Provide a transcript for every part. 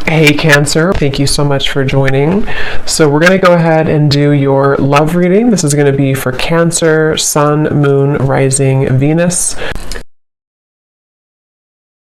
Hey Cancer, thank you so much for joining. So we're going to go ahead and do your love reading. This is going to be for Cancer, Sun, Moon, Rising, Venus.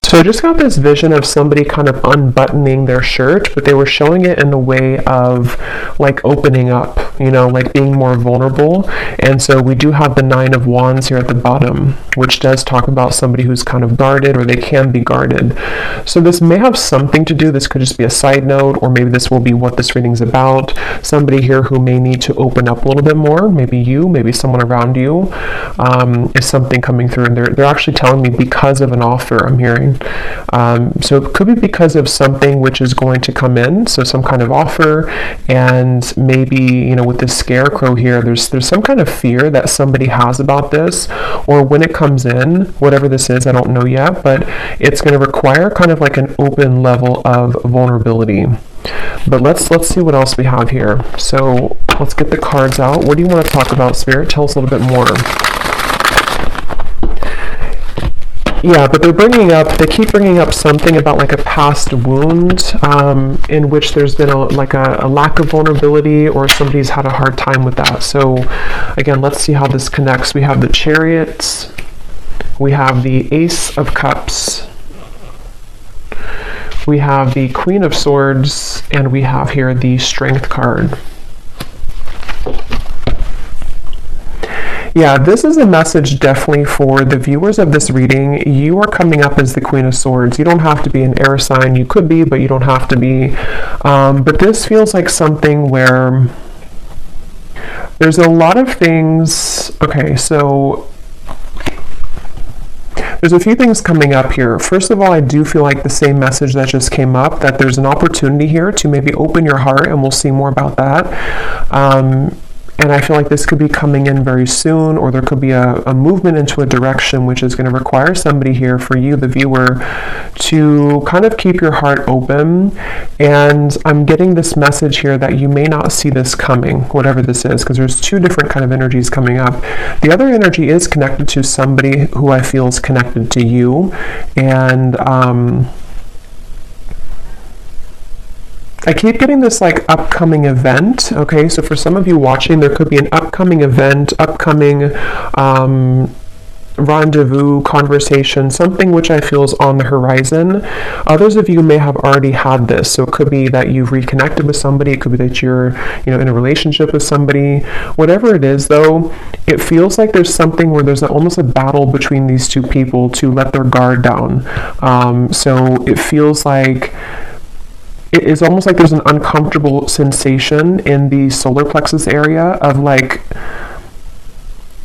So I just got this vision of somebody kind of unbuttoning their shirt, but they were showing it in the way of like opening up, like being more vulnerable. And so we do have the Nine of Wands here at the bottom, which does talk about somebody who's kind of guarded, or they can be guarded. So this may have something to do, this could just be a side note, or maybe this will be what this reading's about. Somebody here who may need to open up a little bit more, maybe you, maybe someone around you, is something coming through. And they're actually telling me because of an offer I'm hearing. So it could be because of something which is going to come in, so some kind of offer, and maybe, with this scarecrow here, there's some kind of fear that somebody has about this, or when it comes in, whatever this is, I don't know yet, but it's going to require kind of like an open level of vulnerability. But let's see what else we have here. So let's get the cards out. What do you want to talk about, Spirit? Tell us a little bit more. Yeah, but they keep bringing up something about like a past wound in which there's been a lack of vulnerability, or somebody's had a hard time with that. So again, let's see how this connects. We have the Chariot, we have the Ace of Cups, we have the Queen of Swords, and we have here the Strength card. Yeah, this is a message definitely for the viewers of this reading. You are coming up as the Queen of Swords. You don't have to be an air sign. You could be, but you don't have to be. But this feels like something where there's a lot of things. Okay, so there's a few things coming up here. First of all, I do feel like the same message that just came up, that there's an opportunity here to maybe open your heart, and we'll see more about that. And I feel like this could be coming in very soon, or there could be a movement into a direction which is going to require somebody here, for you, the viewer, to kind of keep your heart open. And I'm getting this message here that you may not see this coming, whatever this is, because there's two different kind of energies coming up. The other energy is connected to somebody who I feel is connected to you. And I keep getting this like upcoming event. Okay, so for some of you watching, there could be an upcoming event, upcoming rendezvous, conversation, something which I feel is on the horizon. Others of you may have already had this, so it could be that you've reconnected with somebody, it could be that you're in a relationship with somebody. Whatever it is though, it feels like there's something where there's almost a battle between these two people to let their guard down. So it feels like it is almost like there's an uncomfortable sensation in the solar plexus area of like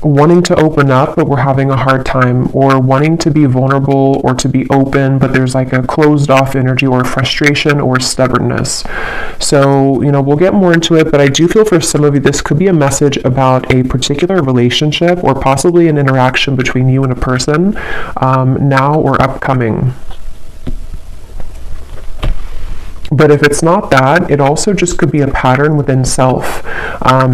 wanting to open up, but we're having a hard time, or wanting to be vulnerable or to be open, but there's like a closed off energy, or frustration, or stubbornness. So, we'll get more into it, but I do feel for some of you, this could be a message about a particular relationship, or possibly an interaction between you and a person, now or upcoming. But if it's not that, it also just could be a pattern within self.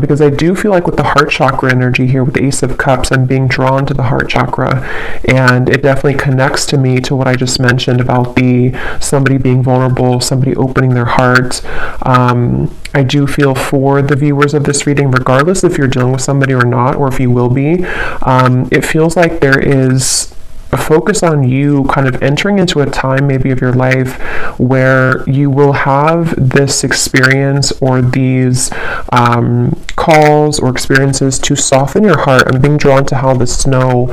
Because I do feel like with the heart chakra energy here, with the Ace of Cups, I'm being drawn to the heart chakra. And it definitely connects to me to what I just mentioned about somebody being vulnerable, somebody opening their heart. I do feel for the viewers of this reading, regardless if you're dealing with somebody or not, or if you will be, it feels like there is a focus on you kind of entering into a time maybe of your life where you will have this experience, or these calls or experiences to soften your heart. I'm being drawn to how the snow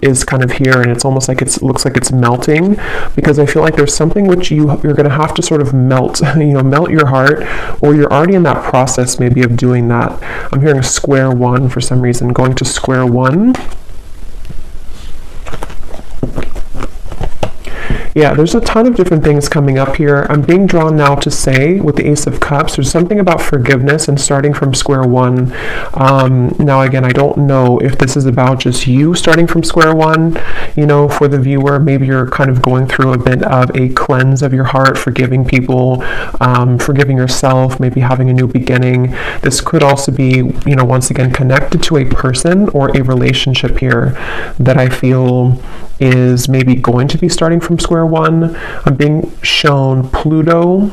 is kind of here, and it's almost like it looks like it's melting, because I feel like there's something which you're going to have to sort of melt, melt your heart, or you're already in that process maybe of doing that. I'm hearing square one for some reason, going to square one. Yeah, there's a ton of different things coming up here. I'm being drawn now to say, with the Ace of Cups, there's something about forgiveness and starting from square one. Now, again, I don't know if this is about just you starting from square one, for the viewer. Maybe you're kind of going through a bit of a cleanse of your heart, forgiving people, forgiving yourself, maybe having a new beginning. This could also be, once again, connected to a person or a relationship here that I feel is maybe going to be starting from square one. I'm being shown Pluto.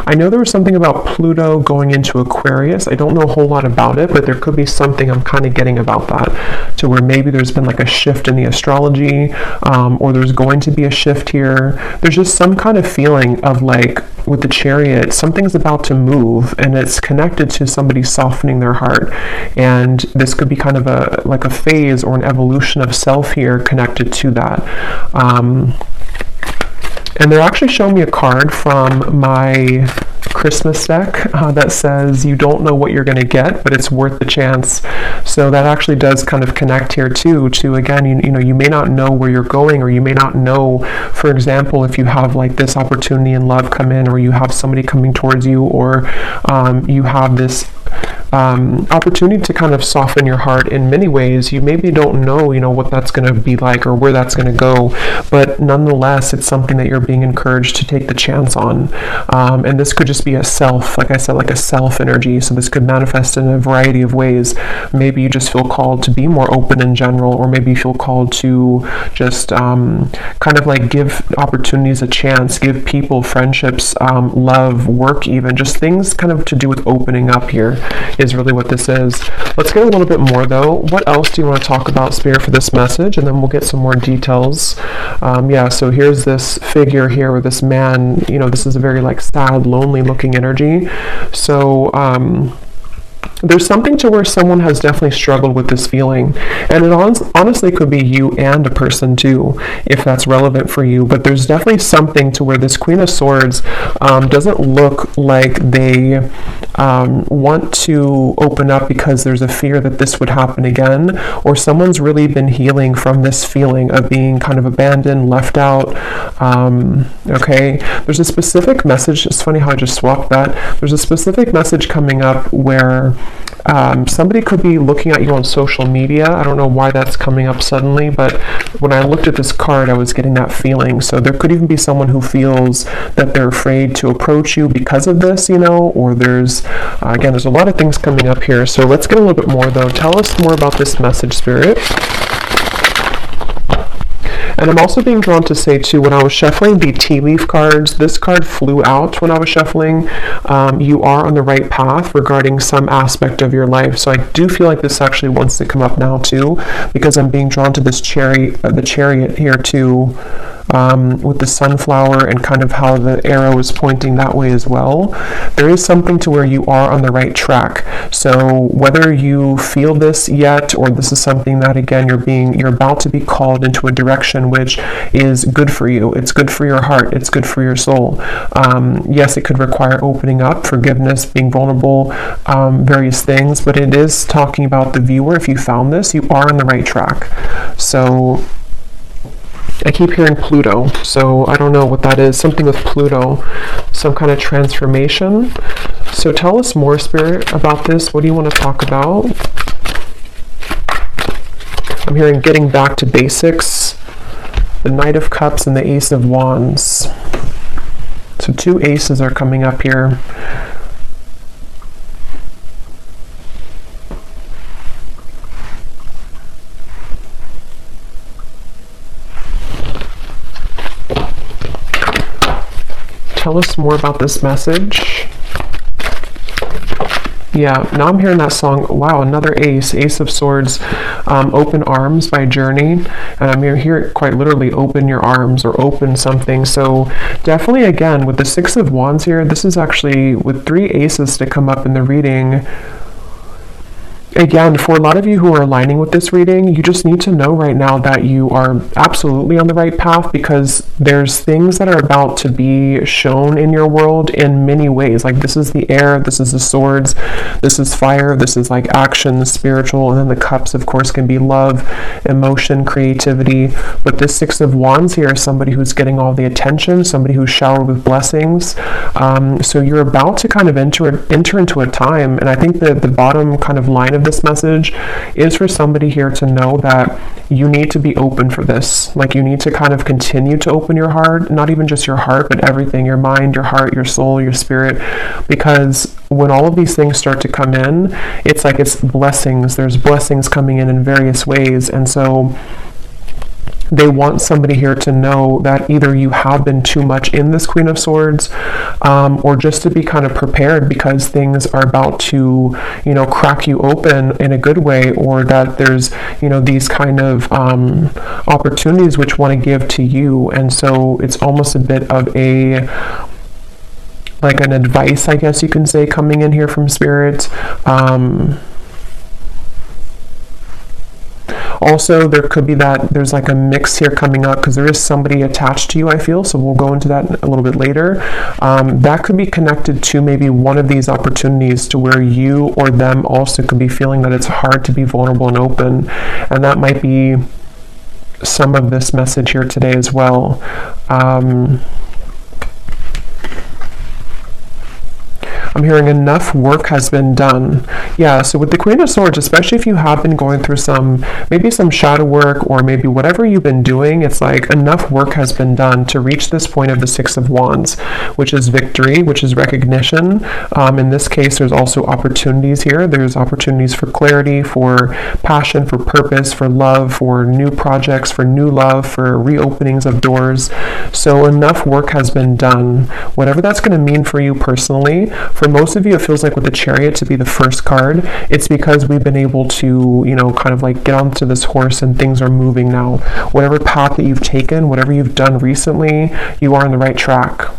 I know there was something about Pluto going into Aquarius. I don't know a whole lot about it, but there could be something I'm kind of getting about that, to where maybe there's been like a shift in the astrology, or there's going to be a shift here. There's just some kind of feeling of like, with the Chariot, something's about to move, and it's connected to somebody softening their heart. And this could be kind of like a phase or an evolution of self here connected to that. And they're actually showing me a card from my Christmas deck that says you don't know what you're going to get, but it's worth the chance. So that actually does kind of connect here too, to again, you may not know where you're going, or you may not know, for example, if you have like this opportunity in love come in, or you have somebody coming towards you, or you have this opportunity to kind of soften your heart in many ways. You maybe don't know, what that's going to be like or where that's going to go, but nonetheless, it's something that you're being encouraged to take the chance on. And this could just be a self, like I said, like a self energy. So this could manifest in a variety of ways. Maybe you just feel called to be more open in general, or maybe you feel called to just kind of like give opportunities a chance, give people friendships, love, work, even just things kind of to do with opening up here is really what this is. Let's get a little bit more though. What else do you want to talk about, Spirit, for this message? And then we'll get some more details. So here's this figure here with this man. This is a very like sad, lonely looking energy. So there's something to where someone has definitely struggled with this feeling, and it honestly could be you and a person too, if that's relevant for you. But there's definitely something to where this Queen of Swords doesn't look like they want to open up because there's a fear that this would happen again, or someone's really been healing from this feeling of being kind of abandoned, left out. Okay, there's a specific message. It's funny how I just swapped that. There's a specific message coming up where somebody could be looking at you on social media. I don't know why that's coming up suddenly, but when I looked at this card, I was getting that feeling. So there could even be someone who feels that they're afraid to approach you because of this, or there's, again, there's a lot of things coming up here. So let's get a little bit more though. Tell us more about this message, Spirit. And I'm also being drawn to say too, when I was shuffling the tea leaf cards, this card flew out when I was shuffling. You are on the right path regarding some aspect of your life. So I do feel like this actually wants to come up now too, because I'm being drawn to this the chariot here too, with the sunflower and kind of how the arrow is pointing that way as well. There is something to where you are on the right track. So whether you feel this yet, or this is something that again you're about to be called into a direction which is good for you. It's good for your heart. It's good for your soul. Yes, it could require opening up, forgiveness, being vulnerable, various things, but it is talking about the viewer. If you found this, you are on the right track. So I keep hearing Pluto, so I don't know what that is. Something with Pluto, some kind of transformation. So tell us more, Spirit, about this. What do you want to talk about? I'm hearing getting back to basics, the Knight of Cups and the Ace of Wands. So two aces are coming up here. Tell us more about this message. Yeah, now I'm hearing that song. Wow, another ace, Ace of Swords, Open Arms by Journey. And I'm hearing it quite literally, open your arms or open something. So definitely, again, with the Six of Wands here, this is actually with three aces to come up in the reading. Again, for a lot of you who are aligning with this reading, you just need to know right now that you are absolutely on the right path, because there's things that are about to be shown in your world in many ways. Like this is the air, this is the swords, this is fire, this is like action, spiritual, and then the cups, of course, can be love, emotion, creativity. But this Six of Wands here is somebody who's getting all the attention, somebody who's showered with blessings. So you're about to kind of enter into a time, and I think that the bottom kind of line of this message is for somebody here to know that you need to be open for this. Like you need to kind of continue to open your heart, not even just your heart, but everything, your mind, your heart, your soul, your spirit, because when all of these things start to come in, it's like it's blessings. There's blessings coming in various ways. And so They want somebody here to know that either you have been too much in this Queen of Swords, or just to be kind of prepared because things are about to, you know, crack you open in a good way, or that there's, you know, these kind of opportunities which want to give to you. And so it's almost a bit of a, like an advice, I guess you can say, coming in here from Spirit. Also, there could be that there's like a mix here coming up because there is somebody attached to you, I feel, so we'll go into that a little bit later. That could be connected to maybe one of these opportunities to where you or them also could be feeling that it's hard to be vulnerable and open, and that might be some of this message here today as well. I'm hearing enough work has been done. Yeah, so with the Queen of Swords, especially if you have been going through maybe some shadow work, or maybe whatever you've been doing, it's like enough work has been done to reach this point of the Six of Wands, which is victory, which is recognition. In this case, there's also opportunities here. There's opportunities for clarity, for passion, for purpose, for love, for new projects, for new love, for reopenings of doors. So enough work has been done. Whatever that's going to mean for you personally. For most of you, it feels like with the Chariot to be the first card, it's because we've been able to, you know, kind of like get onto this horse and things are moving now. Whatever path that you've taken, whatever you've done recently, you are on the right track.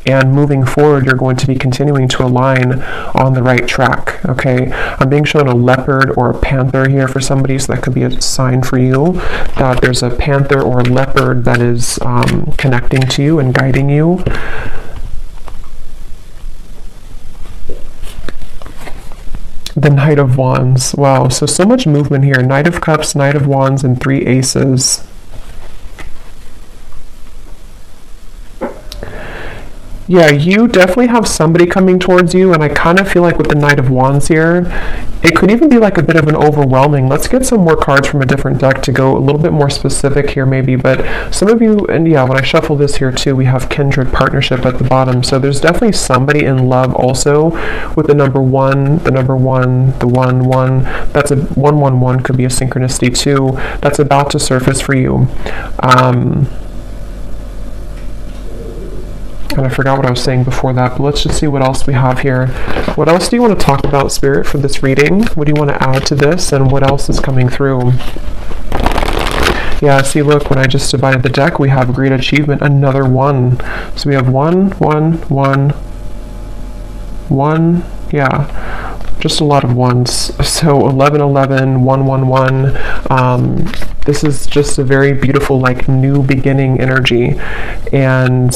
And moving forward, you're going to be continuing to align on the right track, okay? I'm being shown a leopard or a panther here for somebody, so that could be a sign for you that there's a panther or a leopard that is connecting to you and guiding you. The Knight of Wands. Wow, so much movement here. Knight of Cups, Knight of Wands, and 3 aces. Yeah, you definitely have somebody coming towards you, and I kind of feel like with the Knight of Wands here, it could even be like a bit of an overwhelming. Let's get some more cards from a different deck to go a little bit more specific here maybe, but some of you, and yeah, when I shuffle this here too, we have kindred partnership at the bottom, so there's definitely somebody in love also with the number 1, the 1, that's a 111 could be a synchronicity too, that's about to surface for you. And I forgot what I was saying before that, but let's just see what else we have here. What else do you want to talk about, Spirit, for this reading? What do you want to add to this, and what else is coming through? Yeah, see, look, when I just divided the deck, we have great achievement, another 1. So we have 1, 1, 1, 1, yeah, just a lot of ones. So 11, 11, 1, 1, 1. This is just a very beautiful, like, new beginning energy. And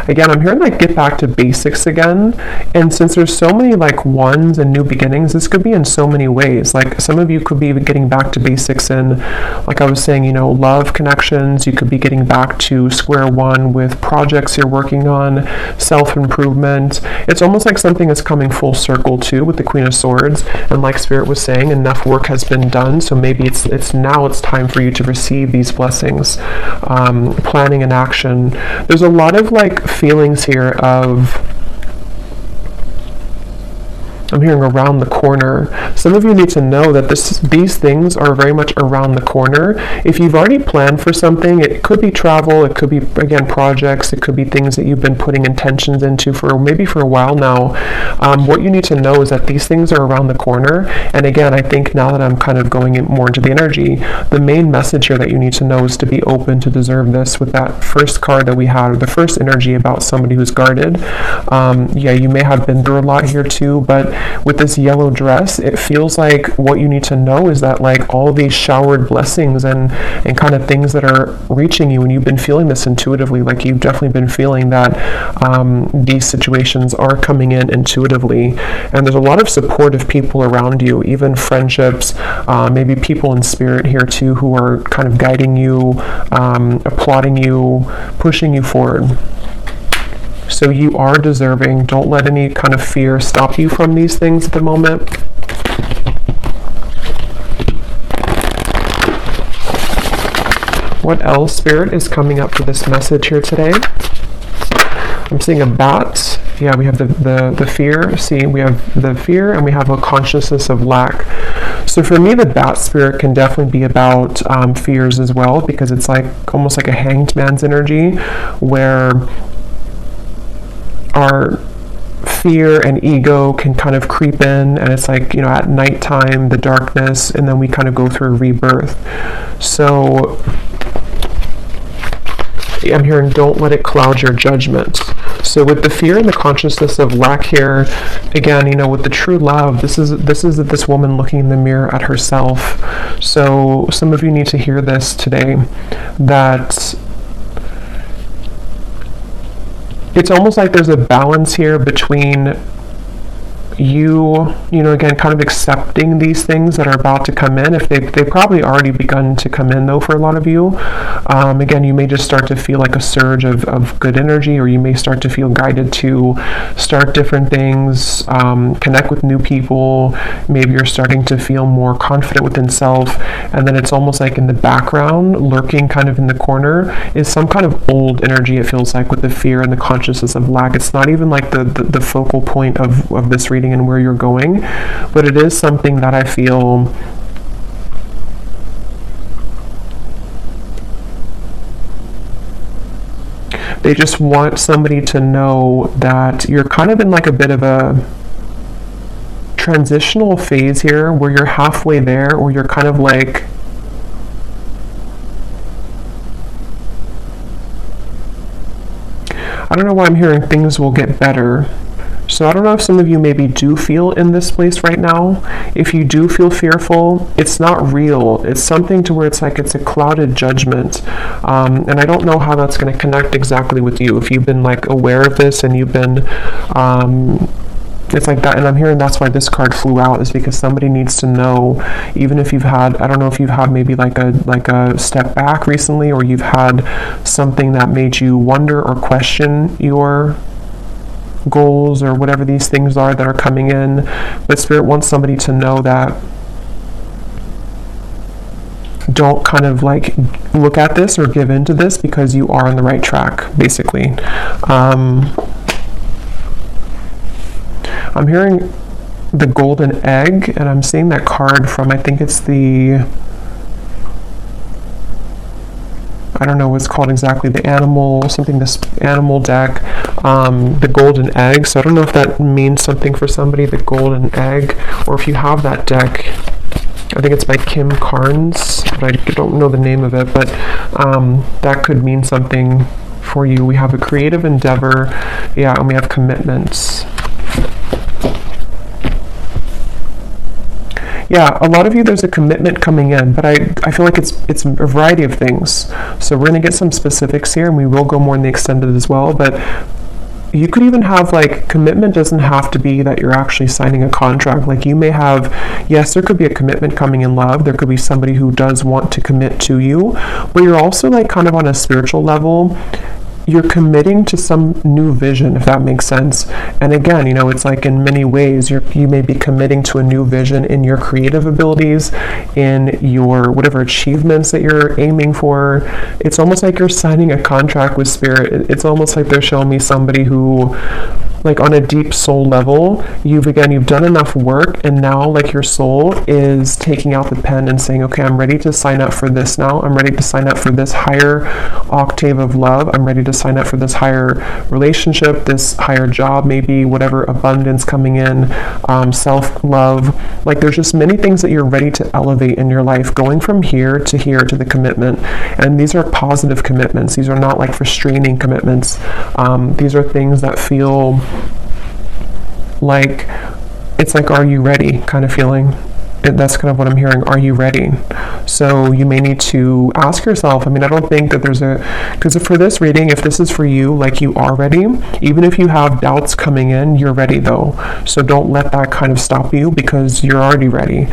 again, I'm hearing like get back to basics again, and since there's so many like ones and new beginnings, this could be in so many ways. Like some of you could be getting back to basics in, like I was saying, you know, love connections. You could be getting back to square one with projects you're working on, self-improvement. It's almost like something is coming full circle too with the Queen of Swords, and like Spirit was saying, enough work has been done, so maybe it's now it's time for you to receive these blessings. Planning and action. There's a lot of like feelings here of, I'm hearing around the corner. Some of you need to know that these things are very much around the corner. If you've already planned for something, it could be travel, it could be, again, projects, it could be things that you've been putting intentions into for maybe for a while now. What you need to know is that these things are around the corner. And again, I think now that I'm kind of going more into the energy, the main message here that you need to know is to be open to deserve this with that first card that we had, or the first energy about somebody who's guarded. Yeah, you may have been through a lot here too, but with this yellow dress, it feels like what you need to know is that like all these showered blessings and kind of things that are reaching you, and you've been feeling this intuitively, like you've definitely been feeling that these situations are coming in intuitively, and there's a lot of supportive people around you, even friendships, maybe people in spirit here too who are kind of guiding you, applauding you, pushing you forward. So you are deserving. Don't let any kind of fear stop you from these things at the moment. What else, Spirit, is coming up for this message here today? I'm seeing a bat. Yeah, we have the fear. See, we have the fear and we have a consciousness of lack. So for me, the bat spirit can definitely be about fears as well, because it's like almost like a hanged man's energy, where our fear and ego can kind of creep in, and it's like, you know, at nighttime, the darkness, and then we kind of go through a rebirth. So I'm hearing, don't let it cloud your judgment. So with the fear and the consciousness of lack here, again, you know, with the true love, this is this woman looking in the mirror at herself. So some of you need to hear this today, that it's almost like there's a balance here between you know, again, kind of accepting these things that are about to come in. If they've probably already begun to come in, though, for a lot of you. Again, you may just start to feel like a surge of good energy, or you may start to feel guided to start different things, connect with new people. Maybe you're starting to feel more confident within self, and then it's almost like in the background, lurking kind of in the corner, is some kind of old energy, it feels like, with the fear and the consciousness of lack. It's not even like the focal point of this reading and where you're going, but it is something that I feel they just want somebody to know that you're kind of in like a bit of a transitional phase here, where you're halfway there, or you're kind of like, I don't know why I'm hearing things will get better. So I don't know if some of you maybe do feel in this place right now. If you do feel fearful, it's not real. It's something to where it's like it's a clouded judgment. And I don't know how that's going to connect exactly with you. If you've been like aware of this and you've been, it's like that. And I'm hearing that's why this card flew out, is because somebody needs to know, even if you've had, I don't know if you've had maybe like a step back recently, or you've had something that made you wonder or question your goals or whatever these things are that are coming in, but Spirit wants somebody to know that don't kind of like look at this or give into this, because you are on the right track, basically. I'm hearing the golden egg, and I'm seeing that card from, I think it's the, I don't know what's called exactly, the animal, something, this animal deck, the golden egg. So I don't know if that means something for somebody, the golden egg, or if you have that deck. I think it's by Kim Carnes, but I don't know the name of it, but that could mean something for you. We have a creative endeavor, yeah, and we have commitments. Yeah, a lot of you, there's a commitment coming in, but I feel like it's a variety of things. So we're going to get some specifics here, and we will go more in the extended as well, but you could even have, like, commitment doesn't have to be that you're actually signing a contract. Like, you may have, yes, there could be a commitment coming in love. There could be somebody who does want to commit to you, but you're also, like, kind of on a spiritual level, you're committing to some new vision, if that makes sense. And again, you know, it's like in many ways, you may be committing to a new vision in your creative abilities, in your whatever achievements that you're aiming for. It's almost like you're signing a contract with Spirit. It's almost like they're showing me somebody who, like, on a deep soul level, you've done enough work, and now, like, your soul is taking out the pen and saying, okay, I'm ready to sign up for this now. I'm ready to sign up for this higher octave of love. I'm ready to sign up for this higher relationship, this higher job, maybe whatever abundance coming in, self-love. Like, there's just many things that you're ready to elevate in your life, going from here to the commitment. And these are positive commitments. These are not like restraining commitments. These are things that feel like, it's like, are you ready kind of feeling. That's kind of what I'm hearing. Are you ready? So you may need to ask yourself. I mean, I don't think that there's because for this reading, if this is for you, like, you are ready. Even if you have doubts coming in, you're ready though. So don't let that kind of stop you, because you're already ready.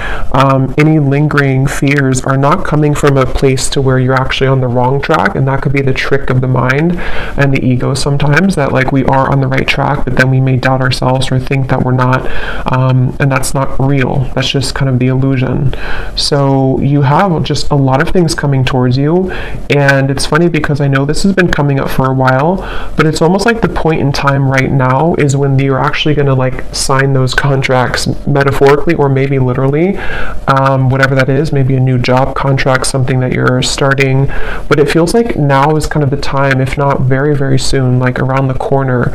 Any lingering fears are not coming from a place to where you're actually on the wrong track, and that could be the trick of the mind and the ego sometimes, that like we are on the right track, but then we may doubt ourselves or think that we're not, and that's not real. That's just kind of again, the illusion. So you have just a lot of things coming towards you, and it's funny because I know this has been coming up for a while, but it's almost like the point in time right now is when you're actually going to like sign those contracts, metaphorically or maybe literally, whatever that is, maybe a new job contract, something that you're starting. But it feels like now is kind of the time, if not very, very soon, like around the corner.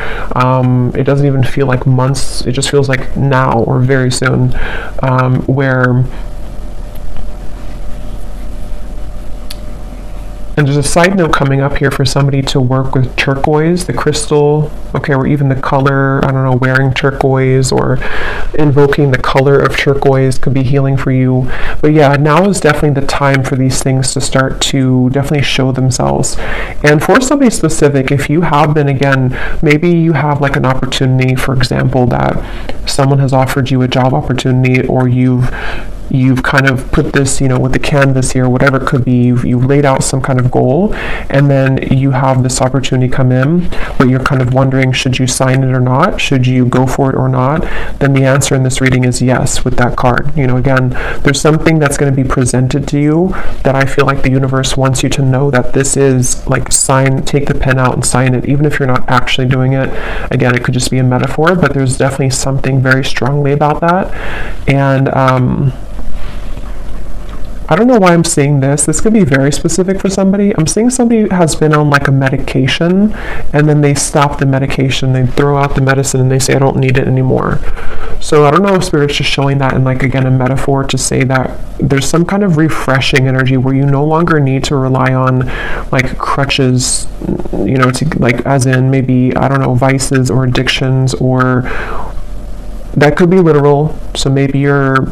It doesn't even feel like months, it just feels like now or very soon, where, and there's a side note coming up here for somebody to work with turquoise, the crystal, okay, or even the color, I don't know, wearing turquoise or invoking the color of turquoise could be healing for you. But yeah, now is definitely the time for these things to start to definitely show themselves. And for somebody specific, if you have been, again, maybe you have like an opportunity, for example, that someone has offered you a job opportunity, or you've kind of put this, you know, with the canvas here, whatever it could be, you've laid out some kind of goal, and then you have this opportunity come in, but you're kind of wondering, should you sign it or not? Should you go for it or not? Then the answer in this reading is yes with that card. You know, again, there's something that's going to be presented to you that I feel like the universe wants you to know that this is like, take the pen out and sign it, even if you're not actually doing it. Again, it could just be a metaphor, but there's definitely something very strongly about that. And I don't know why I'm seeing this. This could be very specific for somebody. I'm seeing somebody who has been on like a medication, and then they stop the medication, they throw out the medicine, and they say, I don't need it anymore. So I don't know if Spirit's just showing that in like, again, a metaphor to say that there's some kind of refreshing energy where you no longer need to rely on like crutches, you know, to like, as in maybe, I don't know, vices or addictions, or that could be literal. So maybe you're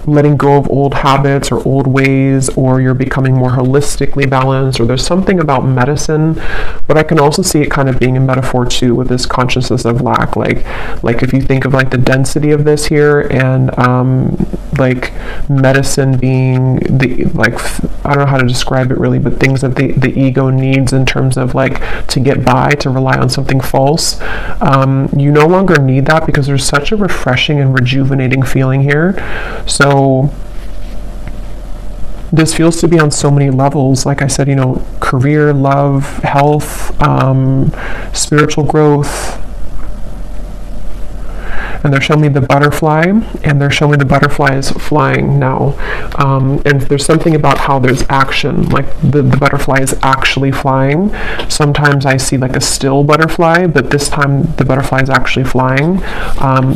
letting go of old habits or old ways, or you're becoming more holistically balanced, or there's something about medicine. But I can also see it kind of being a metaphor too, with this consciousness of lack, like if you think of like the density of this here, and like medicine being the, like, I don't know how to describe it really, but things that the ego needs in terms of like to get by, to rely on something false. You no longer need that, because there's such a refreshing and rejuvenating feeling here. So this feels to be on so many levels. Like I said, you know, career, love, health, spiritual growth. And they're showing me the butterfly, and they're showing me the butterfly is flying now. And there's something about how there's action, like the butterfly is actually flying. Sometimes I see like a still butterfly, but this time the butterfly is actually flying.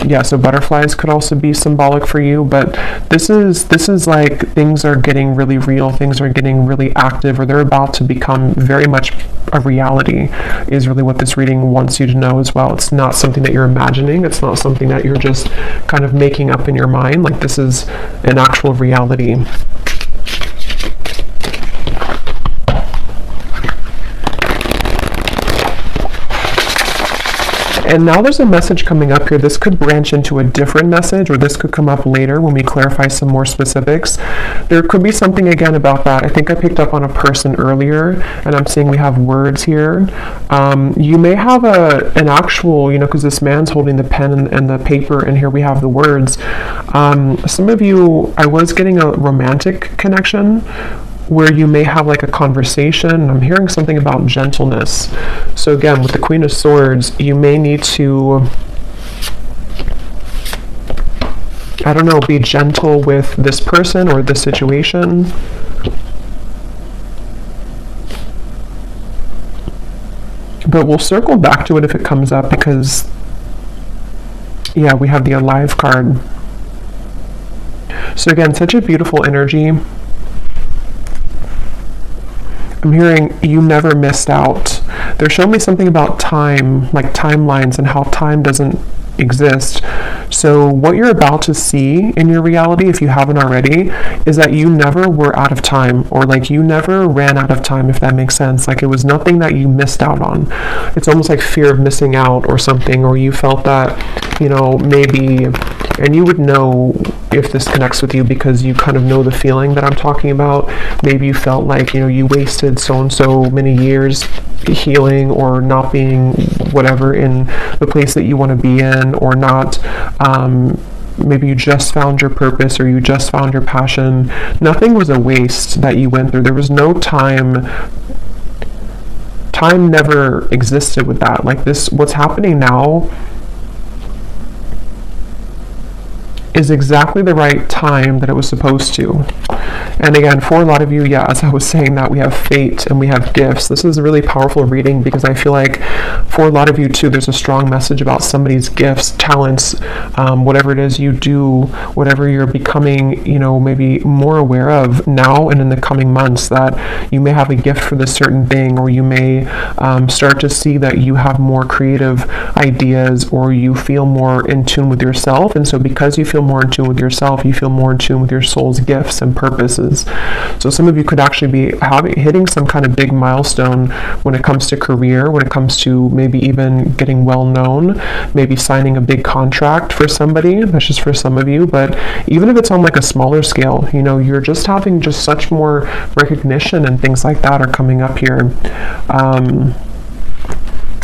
Yeah, so butterflies could also be symbolic for you, but this is like things are getting really real, things are getting really active, or they're about to become very much a reality, is really what this reading wants you to know as well. It's not something that you're imagining, it's not something that you're just kind of making up in your mind. Like, this is an actual reality. And now there's a message coming up here. This could branch into a different message, or this could come up later when we clarify some more specifics. There could be something again about that. I think I picked up on a person earlier, and I'm seeing we have words here. You may have an actual, you know, because this man's holding the pen and the paper, and here we have the words. Some of you, I was getting a romantic connection, where you may have like a conversation. I'm hearing something about gentleness. So again, with the Queen of Swords, you may need to, I don't know, be gentle with this person or this situation. But we'll circle back to it if it comes up, because yeah, we have the Alive card. So again, such a beautiful energy. I'm hearing you never missed out. They're showing me something about time, like timelines, and how time doesn't exist. So what you're about to see in your reality, if you haven't already, is that you never were out of time, or like you never ran out of time, if that makes sense. Like, it was nothing that you missed out on. It's almost like fear of missing out or something, or you felt that, you know, maybe, and you would know if this connects with you because you kind of know the feeling that I'm talking about. Maybe you felt like, you know, you wasted so and so many years healing, or not being whatever in the place that you want to be in, or not maybe you just found your purpose or you just found your passion. Nothing was a waste that you went through. There was no time never existed with that. Like this, what's happening now is exactly the right time that it was supposed to. And again, for a lot of you, yeah, as I was saying, that we have fate and we have gifts. This is a really powerful reading because I feel like for a lot of you too, there's a strong message about somebody's gifts, talents, whatever it is you do, whatever you're becoming, you know, maybe more aware of now and in the coming months, that you may have a gift for this certain thing, or you may start to see that you have more creative ideas, or you feel more in tune with yourself. And so because you feel more in tune with yourself, you feel more in tune with your soul's gifts and purposes. So some of you could actually be hitting some kind of big milestone when it comes to career, when it comes to maybe even getting well known, maybe signing a big contract for somebody. That's just for some of you. But even if it's on like a smaller scale, you know, you're just having just such more recognition and things like that are coming up here.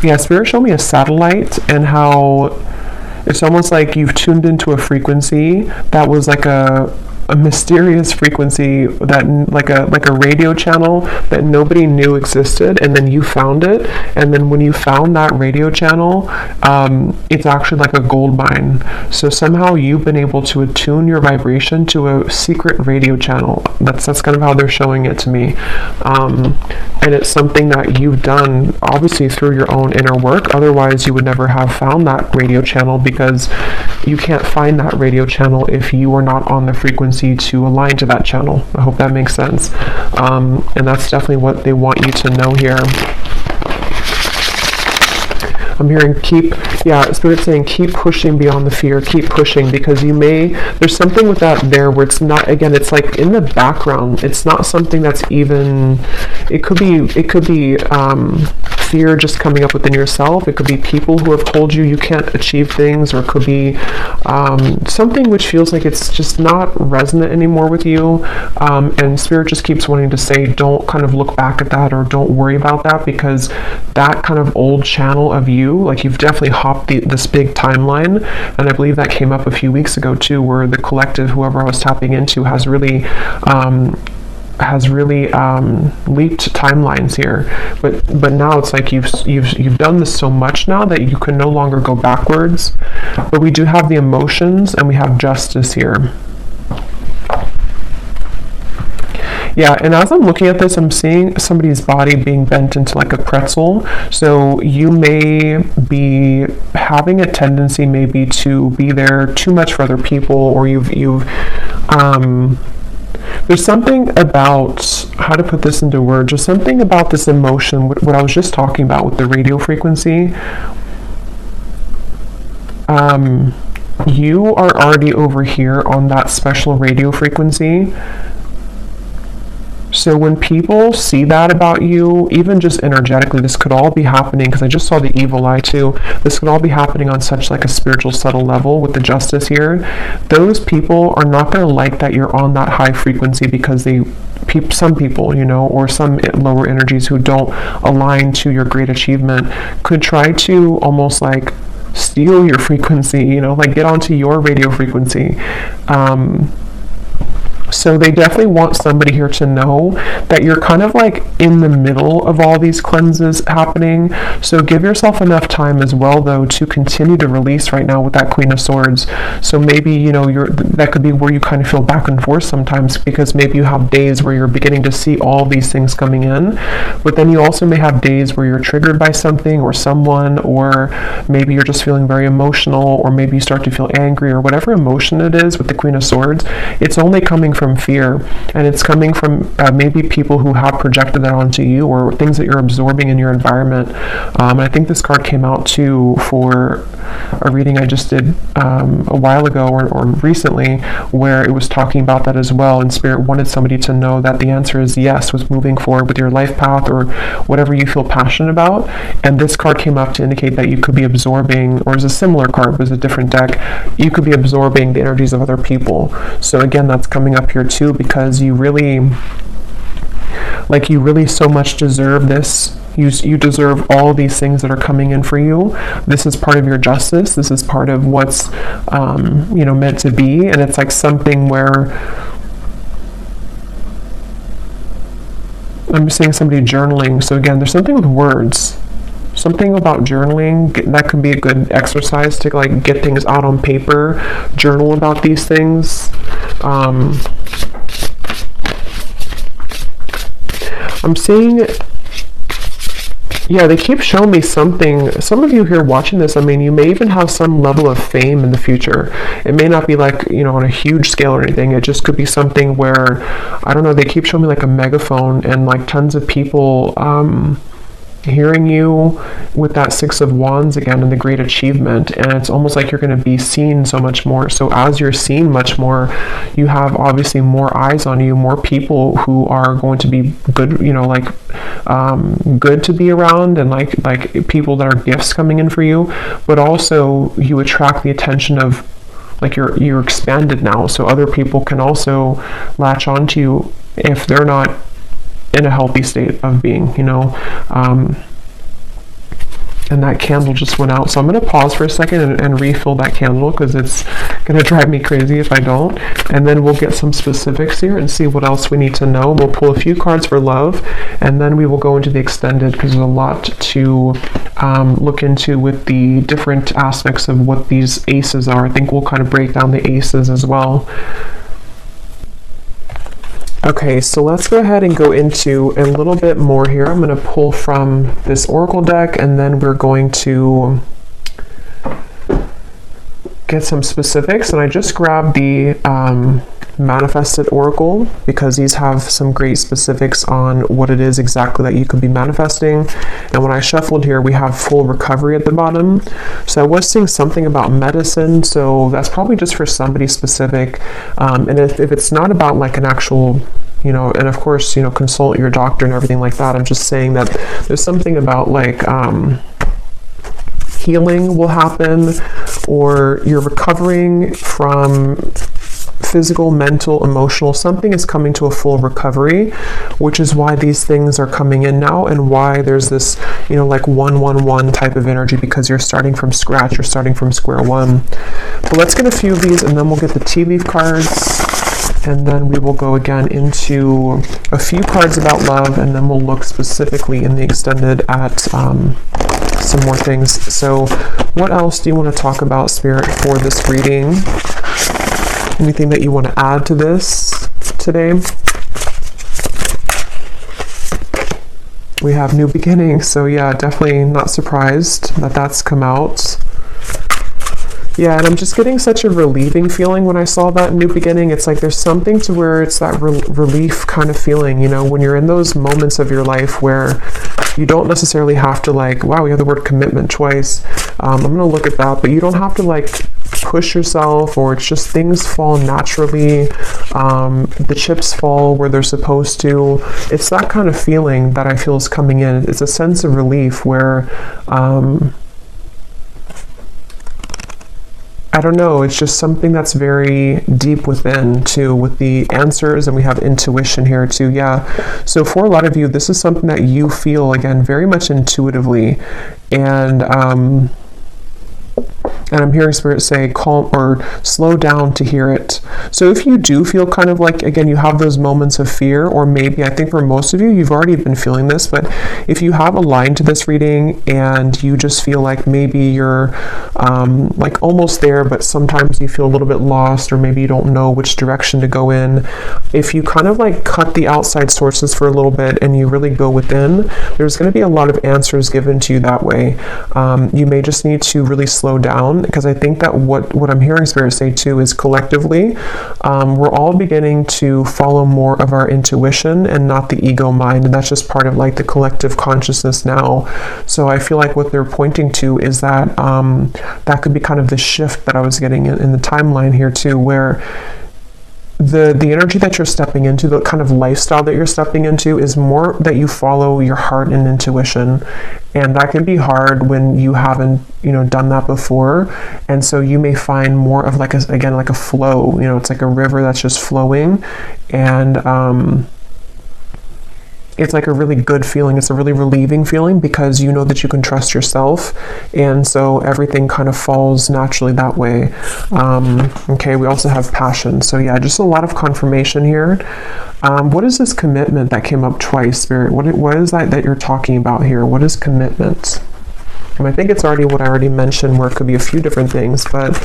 Yeah, Spirit showed me a satellite and how it's almost like you've tuned into a frequency that was like a mysterious frequency, that like a radio channel that nobody knew existed, and then you found it. And then when you found that radio channel, it's actually like a gold mine. So somehow you've been able to attune your vibration to a secret radio channel. That's kind of how they're showing it to me. And it's something that you've done obviously through your own inner work. Otherwise you would never have found that radio channel, because you can't find that radio channel if you are not on the frequency to align to that channel. I hope that makes sense. And that's definitely what they want you to know here. I'm hearing Spirit saying keep pushing beyond the fear, keep pushing, because there's something with that there where it's not, again, it's like in the background. It's not something that's even, it could be fear just coming up within yourself. It could be people who have told you can't achieve things, or it could be something which feels like it's just not resonant anymore with you. And Spirit just keeps wanting to say, don't kind of look back at that, or don't worry about that, because that kind of old channel of you, like you've definitely hopped this big timeline. And I believe that came up a few weeks ago too, where the collective, whoever I was tapping into, has really leaped timelines here. But now it's like you've done this so much now that you can no longer go backwards. But we do have the emotions and we have justice here. Yeah, and as I'm looking at this, I'm seeing somebody's body being bent into like a pretzel. So you may be having a tendency maybe to be there too much for other people, or there's something about, how to put this into words, there's something about this emotion, what I was just talking about with the radio frequency. You are already over here on that special radio frequency. So when people see that about you, even just energetically, this could all be happening, because I just saw the evil eye too. This could all be happening on such like a spiritual subtle level with the justice here. Those people are not going to like that you're on that high frequency, because some people, you know, or some lower energies who don't align to your great achievement could try to almost like steal your frequency, you know, like get onto your radio frequency. So they definitely want somebody here to know that you're kind of like in the middle of all these cleanses happening. So give yourself enough time as well, though, to continue to release right now with that Queen of Swords. So maybe, you know, that could be where you kind of feel back and forth sometimes, because maybe you have days where you're beginning to see all these things coming in, but then you also may have days where you're triggered by something or someone, or maybe you're just feeling very emotional, or maybe you start to feel angry, or whatever emotion it is with the Queen of Swords. It's only coming from fear, and it's coming from maybe people who have projected that onto you, or things that you're absorbing in your environment. And I think this card came out too for a reading I just did a while ago, or recently, where it was talking about that as well, and Spirit wanted somebody to know that the answer is yes, with moving forward with your life path or whatever you feel passionate about. And this card came up to indicate that you could be absorbing, or is a similar card, but it's a different deck, you could be absorbing the energies of other people. So again, that's coming up here too, because you really so much deserve this, You deserve all these things that are coming in for you. This is part of your justice. This is part of what's, meant to be. And it's like something where I'm seeing somebody journaling. So again, there's something with words. Something about journaling, that could be a good exercise to like get things out on paper, journal about these things. I'm seeing, yeah, they keep showing me something. Some of you here watching this, I mean, you may even have some level of fame in the future. It may not be like, on a huge scale or anything. It just could be something where, I don't know, they keep showing me like a megaphone and like tons of people, hearing you with that Six of Wands again and the great achievement, and it's almost like you're going to be seen so much more. So as you're seen much more, you have obviously more eyes on you, more people who are going to be good, good to be around, and like people that are gifts coming in for you. But also you attract the attention of, like, you're expanded now, so other people can also latch onto you if they're not in a healthy state of being, and that candle just went out. So I'm going to pause for a second and refill that candle, because it's going to drive me crazy if I don't. And then we'll get some specifics here and see what else we need to know. We'll pull a few cards for love, and then we will go into the extended, because there's a lot to look into with the different aspects of what these aces are. I think we'll kind of break down the aces as well. Okay, so let's go ahead and go into a little bit more here. I'm going to pull from this oracle deck, and then we're going to get some specifics. And I just grabbed the manifested oracle, because these have some great specifics on what it is exactly that you could be manifesting. And when I shuffled here, we have full recovery at the bottom. So I was seeing something about medicine, so that's probably just for somebody specific. And if it's not about like an actual, and of course, consult your doctor and everything like that. I'm just saying that there's something about like healing will happen, or you're recovering from physical, mental, emotional, something is coming to a full recovery, which is why these things are coming in now, and why there's this, like 111 type of energy, because you're starting from scratch, you're starting from square one. So let's get a few of these, and then we'll get the tea leaf cards, and then we will go again into a few cards about love, and then we'll look specifically in the extended at some more things. So what else do you want to talk about, Spirit, for this reading? Anything that you want to add to this today? We have new beginnings, so yeah, definitely not surprised that that's come out. Yeah, and I'm just getting such a relieving feeling when I saw that new beginning. It's like there's something to where it's that relief kind of feeling, when you're in those moments of your life where you don't necessarily have to like, wow, we have the word commitment twice. I'm going to look at that, but you don't have to like push yourself, or it's just things fall naturally. The chips fall where they're supposed to. It's that kind of feeling that I feel is coming in. It's a sense of relief where, I don't know, it's just something that's very deep within too, with the answers, and we have intuition here too. Yeah, so for a lot of you, this is something that you feel, again, very much intuitively, and I'm hearing Spirit say calm or slow down to hear it. So if you do feel kind of like, again, you have those moments of fear, or maybe, I think for most of you, you've already been feeling this, but if you have a line to this reading and you just feel like maybe you're like almost there, but sometimes you feel a little bit lost, or maybe you don't know which direction to go in, if you kind of like cut the outside sources for a little bit and you really go within, there's going to be a lot of answers given to you that way. You may just need to really slow down, because I think that what I'm hearing Spirit say too is collectively, we're all beginning to follow more of our intuition and not the ego mind, and that's just part of like the collective consciousness now. So I feel like what they're pointing to is that that could be kind of the shift that I was getting in the timeline here too, where the energy that you're stepping into, the kind of lifestyle that you're stepping into, is more that you follow your heart and intuition. And that can be hard when you haven't, done that before. And so you may find more of like a flow, it's like a river that's just flowing. And it's like a really good feeling. It's a really relieving feeling because you know that you can trust yourself, and so everything kind of falls naturally that way. Okay, we also have passion. So yeah, just a lot of confirmation here. What is this commitment that came up twice, Spirit? What is that you're talking about here? What is commitment? I think it's already what I already mentioned, where it could be a few different things, but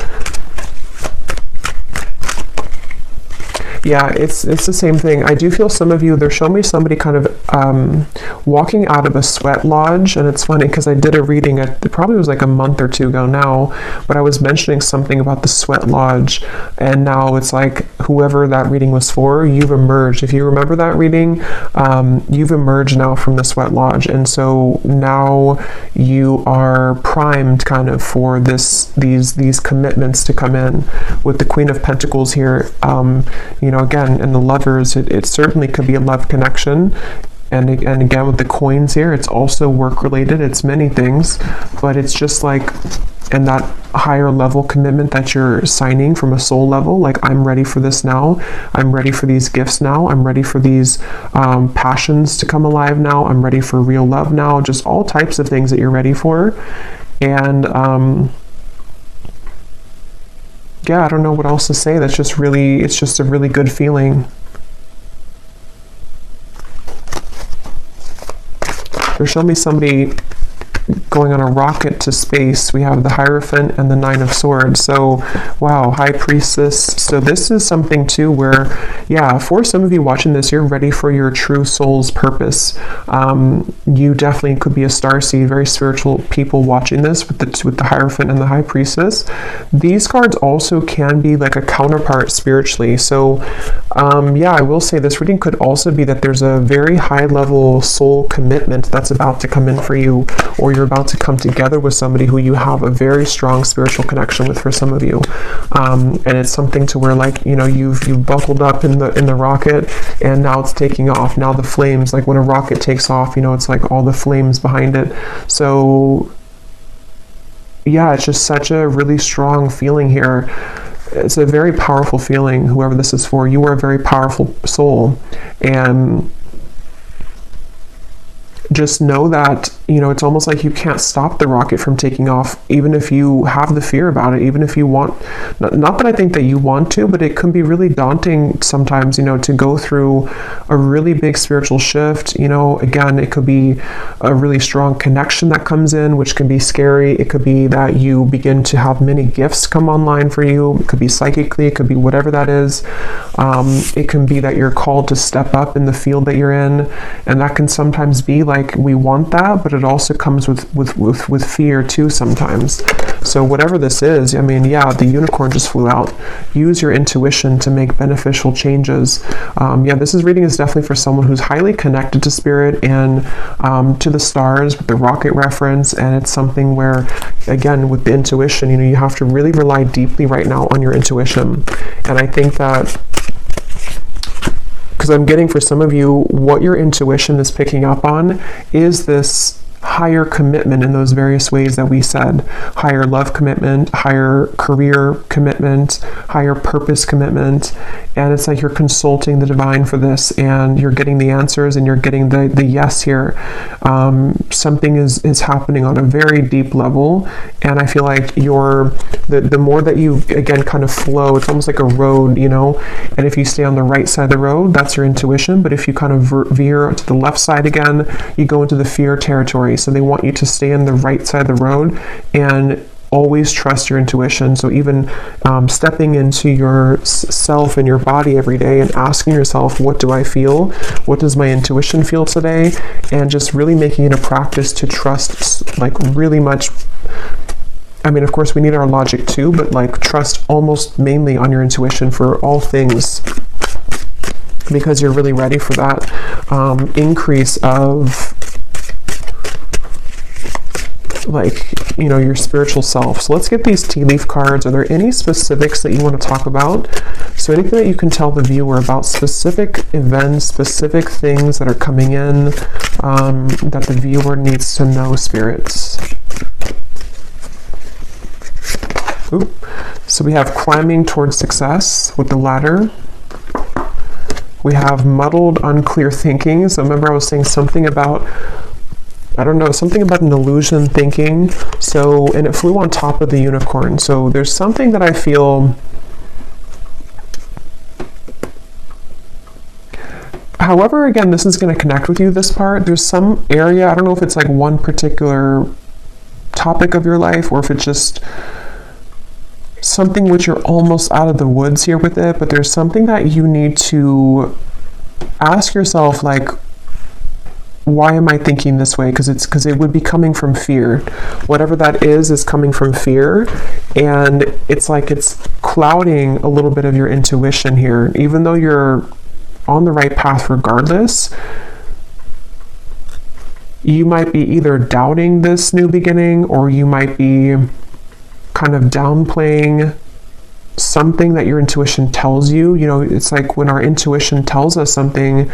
yeah, it's the same thing. I do feel some of you, they're showing me somebody kind of walking out of a sweat lodge, and it's funny because I did a reading, it probably was like a month or two ago now, but I was mentioning something about the sweat lodge, and now it's like whoever that reading was for, you've emerged. If you remember that reading, you've emerged now from the sweat lodge, and so now you are primed kind of for these commitments to come in. With the Queen of Pentacles here, again, in the Lovers, it certainly could be a love connection. And again, with the coins here, it's also work related. It's many things, but it's just like, and that higher level commitment that you're signing from a soul level, like, I'm ready for this now. I'm ready for these gifts now. I'm ready for these passions to come alive now. I'm ready for real love now. Just all types of things that you're ready for. And yeah, I don't know what else to say. That's just really, it's just a really good feeling. They're showing me somebody going on a rocket to space. We have the Hierophant and the Nine of Swords. So, wow, High Priestess. So this is something too where, yeah, for some of you watching this, you're ready for your true soul's purpose. You definitely could be a starseed, very spiritual people watching this with the Hierophant and the High Priestess. These cards also can be like a counterpart spiritually. So, yeah, I will say this reading could also be that there's a very high level soul commitment that's about to come in for you, or you're about to come together with somebody who you have a very strong spiritual connection with, for some of you. And it's something to where, like, you've buckled up in the rocket, and now it's taking off. Now the flames, like when a rocket takes off, it's like all the flames behind it. So yeah, it's just such a really strong feeling here. It's a very powerful feeling, whoever this is for. You are a very powerful soul, and just know that, it's almost like you can't stop the rocket from taking off, even if you have the fear about it, even if you want, not that I think that you want to, but it can be really daunting sometimes, to go through a really big spiritual shift. Again, it could be a really strong connection that comes in, which can be scary. It could be that you begin to have many gifts come online for you. It could be psychically, it could be whatever that is. It can be that you're called to step up in the field that you're in, and that can sometimes be like, we want that, but it also comes with fear too sometimes. So whatever this is, yeah, the unicorn just flew out. Use your intuition to make beneficial changes. Yeah, this reading is definitely for someone who's highly connected to spirit and to the stars, with the rocket reference. And it's something where, again, with the intuition, you have to really rely deeply right now on your intuition. And I think that, because I'm getting, for some of you, what your intuition is picking up on is this higher commitment in those various ways that we said. Higher love commitment, higher career commitment, higher purpose commitment. And it's like you're consulting the divine for this, and you're getting the answers, and you're getting the yes here. Something is happening on a very deep level, and I feel like the more that you, again, kind of flow, it's almost like a road, and if you stay on the right side of the road, that's your intuition. But if you kind of veer to the left side again, you go into the fear territory. So they want you to stay on the right side of the road and always trust your intuition. So even stepping into yourself and your body every day and asking yourself, what do I feel? What does my intuition feel today? And just really making it a practice to trust, like, really much. Of course, we need our logic too, but like, trust almost mainly on your intuition for all things, because you're really ready for that increase of, like, your spiritual self. So let's get these tea leaf cards. Are there any specifics that you want to talk about? So anything that you can tell the viewer about specific events, specific things that are coming in, that the viewer needs to know, spirits. Ooh. So we have climbing towards success with the ladder. We have muddled, unclear thinking. So remember I was saying something about, I don't know, something about an illusion thinking. So, and it flew on top of the unicorn. So there's something that I feel, however, again, this is going to connect with you, this part. There's some area, I don't know if it's like one particular topic of your life or if it's just something which you're almost out of the woods here with it, but there's something that you need to ask yourself, like, why am I thinking this way? Because it would be coming from fear. Whatever that is coming from fear, and it's like it's clouding a little bit of your intuition here, even though you're on the right path regardless. You might be either doubting this new beginning, or you might be kind of downplaying something that your intuition tells you. You know, it's like when our intuition tells us something,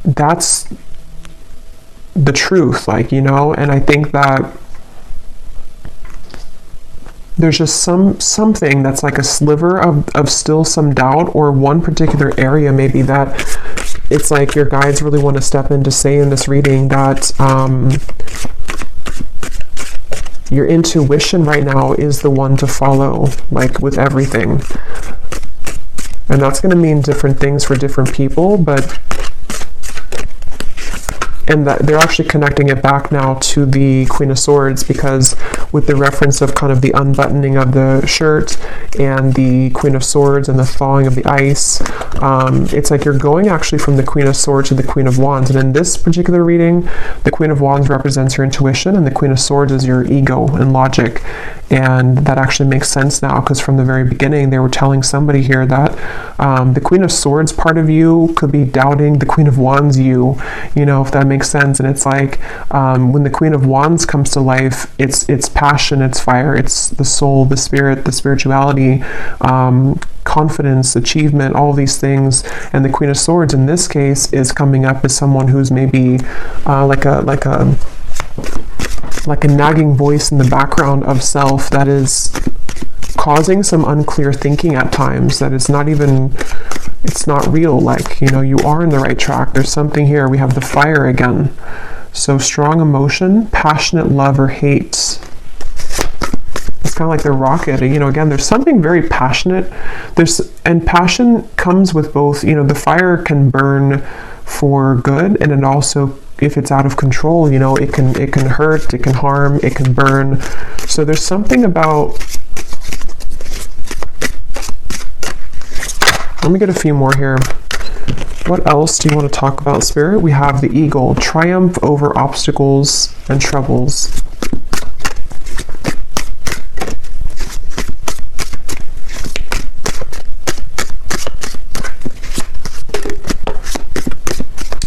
that's the truth, like, you know. And I think that there's just something that's like a sliver of still some doubt, or one particular area maybe that it's like your guides really want to step in to say in this reading that your intuition right now is the one to follow, like with everything. And that's going to mean different things for different people, but and that they're actually connecting it back now to the Queen of Swords, because with the reference of kind of the unbuttoning of the shirt and the Queen of Swords and the thawing of the ice, it's like you're going actually from the Queen of Swords to the Queen of Wands. And in this particular reading, the Queen of Wands represents your intuition and the Queen of Swords is your ego and logic. And that actually makes sense now, because from the very beginning they were telling somebody here that the Queen of Swords part of you could be doubting the Queen of Wands you know, if that makes sense. And it's like when the Queen of Wands comes to life, it's passion, it's fire, it's the soul, the spirit, the spirituality, confidence, achievement, all these things. And the Queen of Swords in this case is coming up as someone who's maybe like a nagging voice in the background of self that is causing some unclear thinking at times, that is not even, it's not real. Like, you know, you are in the right track. There's something here. We have the fire again. So strong emotion, passionate love or hate. It's kind of like the rocket, you know, again, there's something very passionate. And passion comes with both, you know, the fire can burn for good, and it also, if it's out of control, you know, it can hurt, it can harm, it can burn. So there's something about, let me get a few more here. What else do you want to talk about, Spirit? We have the eagle, triumph over obstacles and troubles.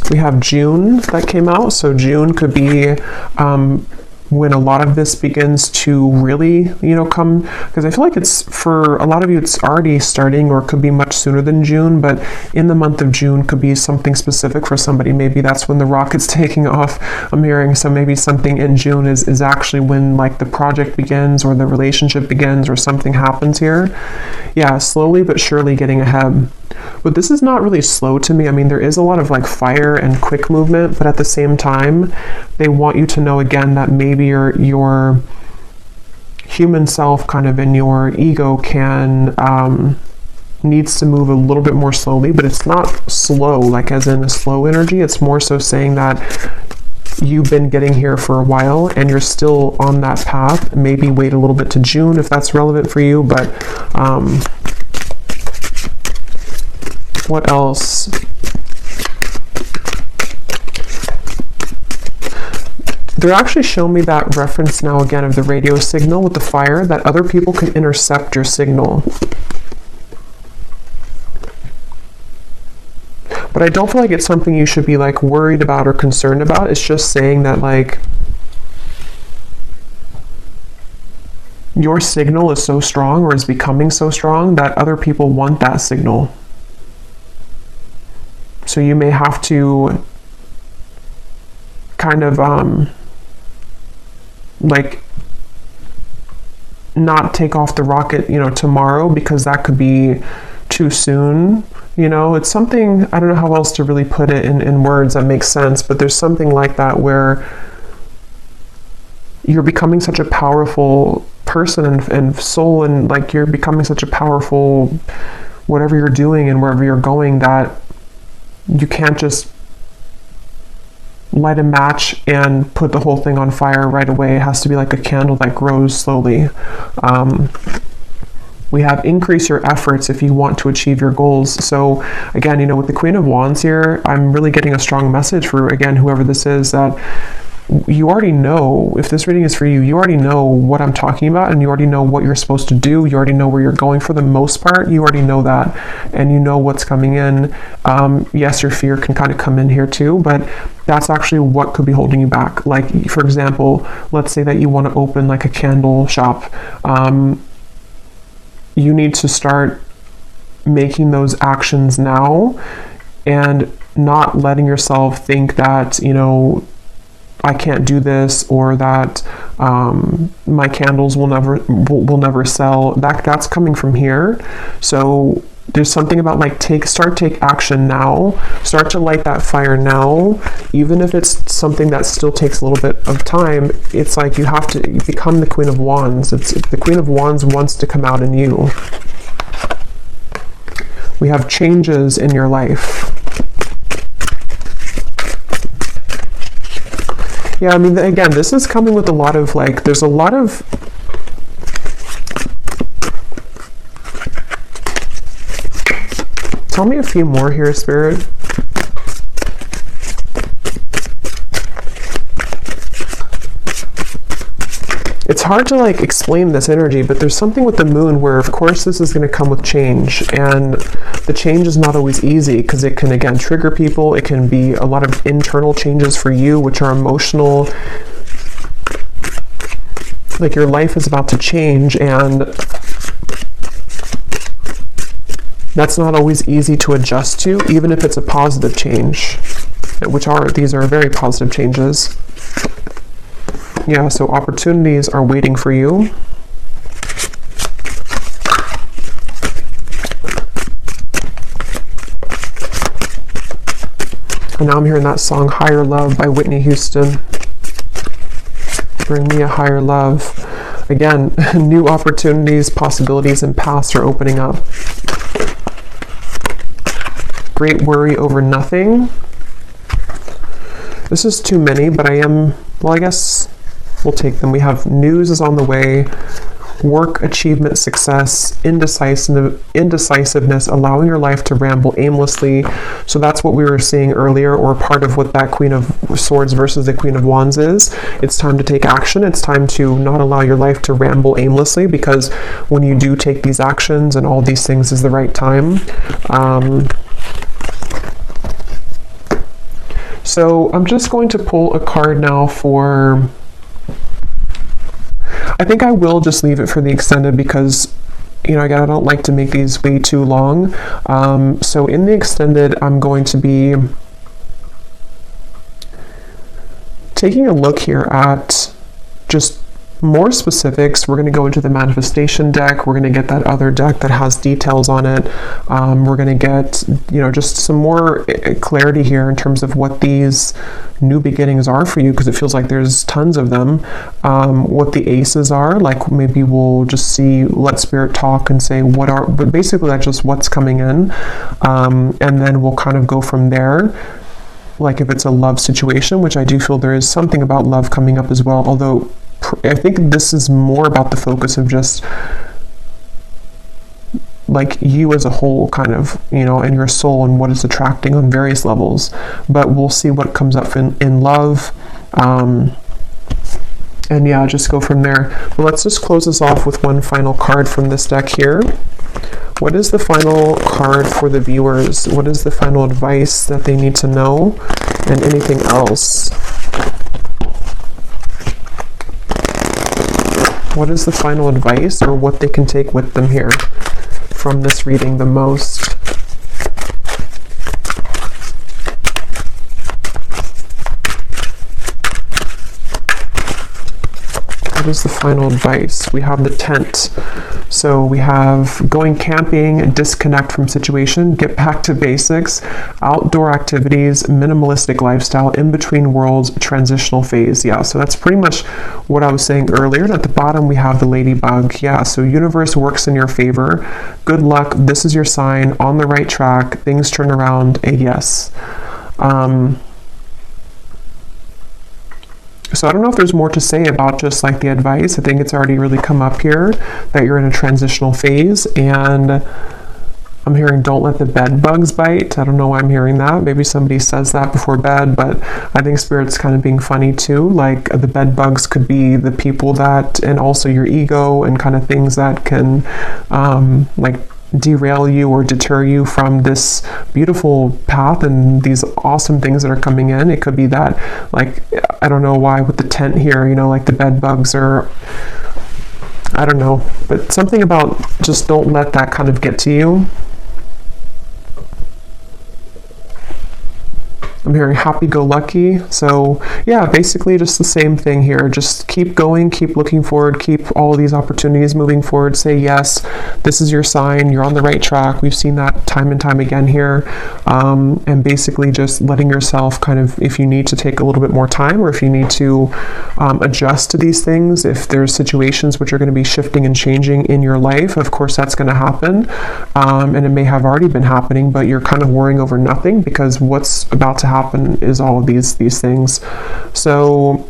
We have June that came out. So June could be when a lot of this begins to really, you know, come, because I feel like it's, for a lot of you, it's already starting, or it could be much sooner than June, but in the month of June could be something specific for somebody. Maybe that's when the rocket's taking off, I'm hearing. So maybe something in June is actually when like the project begins, or the relationship begins, or something happens here. Yeah, slowly but surely getting ahead. But this is not really slow to me. I mean, there is a lot of like fire and quick movement, but at the same time, they want you to know again that maybe your human self, kind of in your ego, can needs to move a little bit more slowly, but it's not slow, like as in a slow energy. It's more so saying that you've been getting here for a while and you're still on that path. Maybe wait a little bit to June if that's relevant for you, but what else? They're actually showing me that reference now again of the radio signal with the fire, that other people can intercept your signal. But I don't feel like it's something you should be like worried about or concerned about. It's just saying that like your signal is so strong, or is becoming so strong, that other people want that signal. So you may have to kind of like not take off the rocket, you know, tomorrow, because that could be too soon. You know, it's something, I don't know how else to really put it in words that make sense, but there's something like that where you're becoming such a powerful person and soul, and like you're becoming such a powerful whatever you're doing and wherever you're going, that you can't just light a match and put the whole thing on fire right away. It has to be like a candle that grows slowly. We have increase your efforts if you want to achieve your goals. So again, you know, with the Queen of Wands here, I'm really getting a strong message for, again, whoever this is, that you already know, if this reading is for you, you already know what I'm talking about, and you already know what you're supposed to do. You already know where you're going for the most part. You already know that, and you know what's coming in. Yes, your fear can kind of come in here too, but that's actually what could be holding you back. Like, for example, let's say that you want to open like a candle shop. You need to start making those actions now and not letting yourself think that, you know, I can't do this, or that my candles will never sell. That's coming from here. So there's something about like take action now. Start to light that fire now, even if it's something that still takes a little bit of time. It's like you have to become the Queen of Wands. The Queen of Wands wants to come out in you. We have changes in your life. Yeah, I mean, again, this is coming with a lot of like, there's a lot of tell me a few more here, Spirit. It's hard to like explain this energy, but there's something with the moon where, of course, this is going to come with change, and the change is not always easy because it can, again, trigger people. It can be a lot of internal changes for you, which are emotional. Like your life is about to change, and that's not always easy to adjust to, even if it's a positive change, these are very positive changes. Yeah, so opportunities are waiting for you. And now I'm hearing that song, Higher Love by Whitney Houston. Bring me a higher love. Again, new opportunities, possibilities, and paths are opening up. Great worry over nothing. This is too many, but I guess we'll take them. We have news is on the way, work, achievement, success, indecisiveness, allowing your life to ramble aimlessly. So that's what we were seeing earlier, or part of what that Queen of Swords versus the Queen of Wands is. It's time to take action. It's time to not allow your life to ramble aimlessly, because when you do take these actions and all these things is the right time. So I'm just going to pull a card now for, I think I will just leave it for the extended because, you know, again, I don't like to make these way too long. So in the extended, I'm going to be taking a look here at just more specifics. We're going to go into the manifestation deck. We're going to get that other deck that has details on it. We're going to get, you know, just some more clarity here in terms of what these new beginnings are for you, because it feels like there's tons of them. What the aces are, like maybe we'll just see, let Spirit talk and say but basically that's just what's coming in. And then we'll kind of go from there. Like if it's a love situation, which I do feel there is something about love coming up as well, although I think this is more about the focus of just like you as a whole, kind of, you know, and your soul and what it's attracting on various levels. But we'll see what comes up in love. And yeah, just go from there. But let's just close this off with one final card from this deck here. What is the final card for the viewers? What is the final advice that they need to know? And anything else? What is the final advice, or what they can take with them here from this reading the most? what is the final advice? We have the tent. So we have going camping, disconnect from situation, get back to basics, outdoor activities, minimalistic lifestyle, in between worlds, transitional phase. Yeah, so that's pretty much what I was saying earlier. And at the bottom, we have the ladybug. Yeah, so universe works in your favor. Good luck. This is your sign. On the right track. Things turn around. A yes. So I don't know if there's more to say about just like the advice. I think it's already really come up here that you're in a transitional phase, and I'm hearing don't let the bed bugs bite. I don't know why I'm hearing that. Maybe somebody says that before bed, but I think Spirit's kind of being funny too. Like the bed bugs could be the people that, and also your ego and kind of things that can like derail you or deter you from this beautiful path and these awesome things that are coming in. It could be that, like, I don't know why with the tent here, you know, like the bed bugs or I don't know, but something about just don't let that kind of get to you. I'm hearing happy-go-lucky. So yeah, basically just the same thing here. Just keep going, keep looking forward, keep all of these opportunities moving forward. Say yes, this is your sign. You're on the right track. We've seen that time and time again here. And basically just letting yourself kind of, if you need to take a little bit more time or if you need to adjust to these things, if there's situations which are going to be shifting and changing in your life, of course that's going to happen. And it may have already been happening, but you're kind of worrying over nothing because what's about to happen is all of these things. So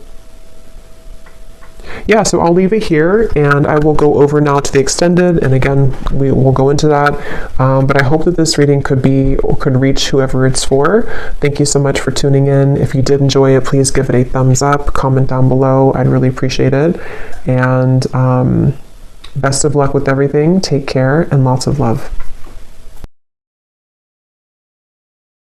yeah, so I'll leave it here and I will go over now to the extended, and again we will go into that, but I hope that this reading could reach whoever it's for. Thank you so much for tuning in. If you did enjoy it, please give it a thumbs up, comment down below. I'd really appreciate it, and best of luck with everything. Take care and lots of love.